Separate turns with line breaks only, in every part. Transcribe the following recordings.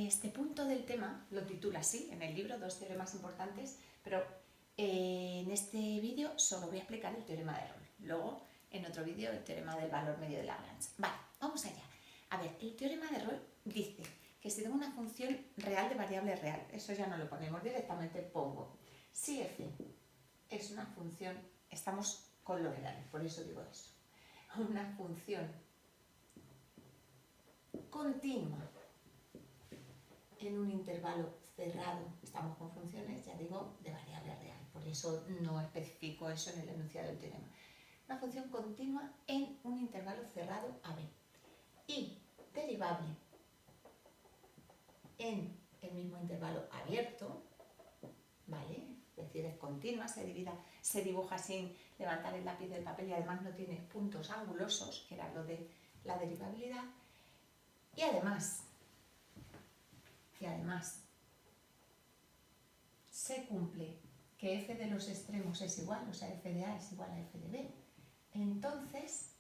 este punto del tema lo titula así, en el libro, 2 teoremas importantes, pero en este vídeo solo voy a explicar el teorema de Rolle. Luego, en otro vídeo, el teorema del valor medio de Lagrange. Vale, vamos allá. A ver, el teorema de Rolle dice que si tengo una función real de variable real, eso ya no lo ponemos directamente, pongo si f es una función, estamos con los reales, por eso digo eso, una función continua en un intervalo cerrado, estamos con funciones, ya digo, de variable real, por eso no especifico eso en el enunciado del teorema. Una función continua en un intervalo cerrado AB y derivable en el mismo intervalo abierto, ¿vale? Es decir, es continua, se dibuja sin levantar el lápiz del papel y además no tiene puntos angulosos, que era lo de la derivabilidad, y además se cumple que f de los extremos es igual, o sea, f de A es igual a f de B. Entonces,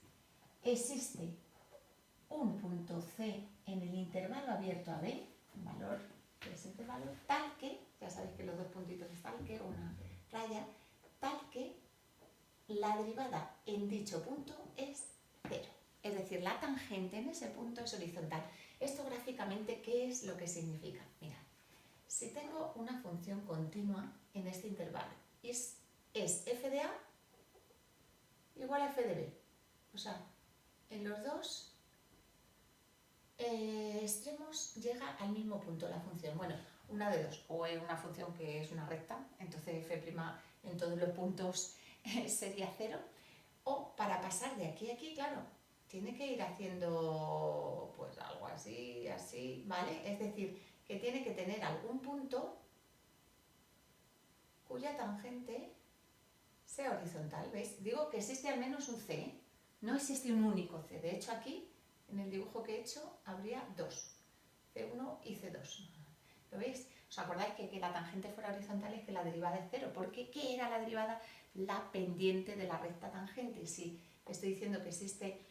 existe un punto C en el intervalo abierto a B, un valor de ese intervalo, tal que, ya sabéis que los dos puntitos es tal que, una raya, tal que la derivada en dicho punto es 0. Es decir, la tangente en ese punto es horizontal. Esto gráficamente, ¿qué es lo que significa? Mirad, si tengo una función continua en este intervalo, es f de A igual a f de B. O sea, en los dos extremos llega al mismo punto la función. Bueno, una de dos, o es una función que es una recta, entonces f' en todos los puntos sería 0, o para pasar de aquí a aquí, claro, tiene que ir haciendo pues algo así, así, ¿vale? Es decir, que tiene que tener algún punto cuya tangente sea horizontal, ¿veis? Digo que existe al menos un C, no existe un único C. De hecho, aquí, en el dibujo que he hecho, habría dos, C1 y C2. ¿Lo veis? ¿Os acordáis que la tangente fuera horizontal es que la derivada es 0? Porque ¿qué era la derivada? La pendiente de la recta tangente. Y si estoy diciendo que existe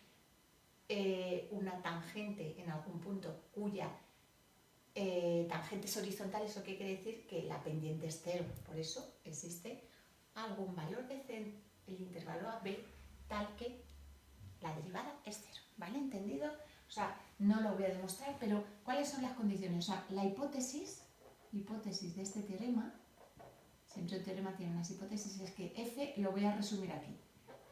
una tangente en algún punto cuya tangente es horizontal, ¿eso qué quiere decir? Que la pendiente es 0. Por eso existe algún valor de C en el intervalo AB tal que la derivada es 0. ¿Vale? ¿Entendido? O sea, no lo voy a demostrar, pero ¿cuáles son las condiciones? O sea, la hipótesis de este teorema, siempre un teorema tiene unas hipótesis, es que f, lo voy a resumir aquí,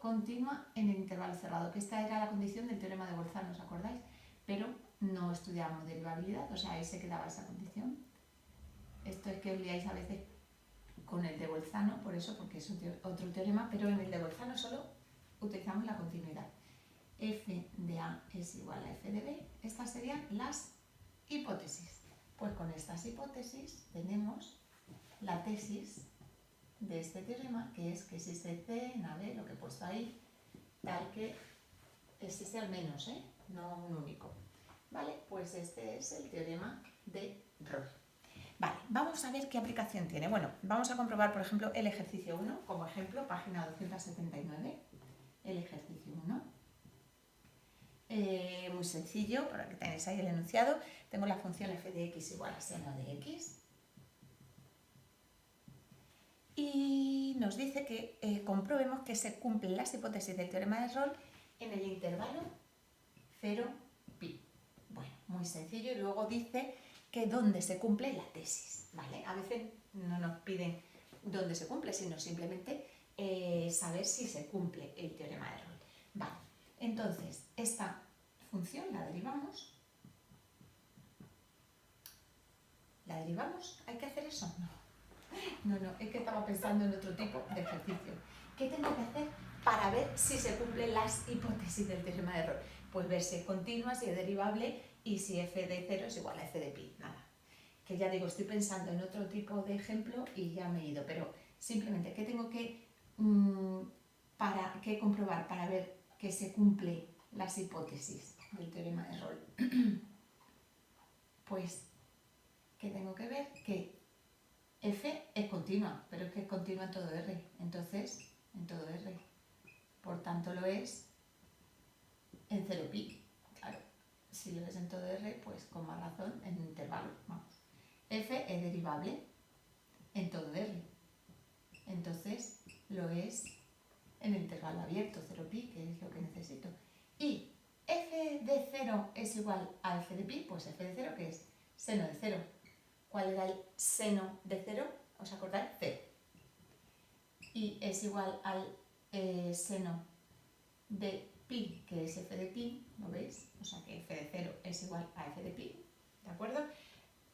continua en el intervalo cerrado, que esta era la condición del teorema de Bolzano, ¿os acordáis? Pero no estudiábamos derivabilidad, o sea, ahí se quedaba esa condición. Esto es que os liáis a veces con el de Bolzano, por eso, porque es otro teorema, pero en el de Bolzano solo utilizamos la continuidad. F de A es igual a F de B, estas serían las hipótesis. Pues con estas hipótesis tenemos la tesis de este teorema, que es que existe C en AB, lo que he puesto ahí, tal que existe al menos, no un único. Vale, pues este es el teorema de Rolle. Vale, vamos a ver qué aplicación tiene. Bueno, vamos a comprobar, por ejemplo, el ejercicio 1, como ejemplo, página 279, el ejercicio 1. Muy sencillo, para que tenéis ahí el enunciado. Tengo la función f de x igual a seno de x. Y nos dice que comprobemos que se cumplen las hipótesis del teorema de Rolle en el intervalo 0, pi. Bueno, muy sencillo. Y luego dice que dónde se cumple la tesis, ¿vale? A veces no nos piden dónde se cumple, sino simplemente saber si se cumple el teorema de Rolle. Vale, entonces, esta función la derivamos. ¿La derivamos? ¿Hay que hacer eso? No, es que estaba pensando en otro tipo de ejercicio. ¿Qué tengo que hacer para ver si se cumplen las hipótesis del teorema de Rolle? Pues ver si es continua, si es derivable y si f de 0 es igual a f de pi. Nada. Que ya digo, estoy pensando en otro tipo de ejemplo y ya me he ido. Pero simplemente, ¿qué tengo que comprobar para ver que se cumplen las hipótesis del teorema de Rolle? Pues, ¿qué tengo que ver? Que f es continua, pero es que es continua en todo R. Entonces, en todo R. Por tanto, lo es en 0 pi. Claro, si lo ves en todo R, pues con más razón en un intervalo, vamos. F es derivable en todo R. Entonces lo es en el intervalo abierto, 0pi, que es lo que necesito. Y f de 0 es igual a f de pi, pues f de 0, ¿qué es? Seno de 0. ¿Cuál era el seno de 0? ¿Os acordáis? 0. Y es igual al seno de pi, que es f de pi, ¿lo veis? O sea que f de 0 es igual a f de pi, ¿de acuerdo?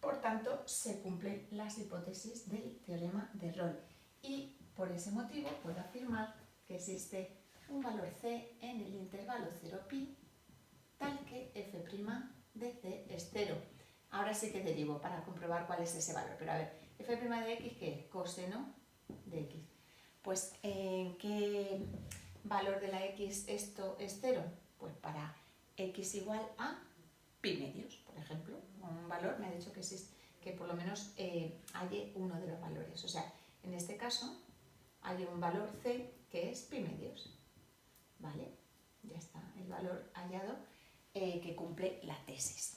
Por tanto, se cumplen las hipótesis del teorema de Rolle. Y por ese motivo puedo afirmar que existe un valor c en el intervalo 0pi tal que f' de c es 0. Ahora sí que derivo para comprobar cuál es ese valor. Pero a ver, f' de x, ¿qué es? Coseno de x. Pues, ¿en qué valor de la x esto es 0? Pues para x igual a pi medios, por ejemplo. Un valor, me ha dicho que existe, que por lo menos hay uno de los valores. O sea, en este caso hay un valor c que es pi medios. ¿Vale? Ya está el valor hallado que cumple la tesis.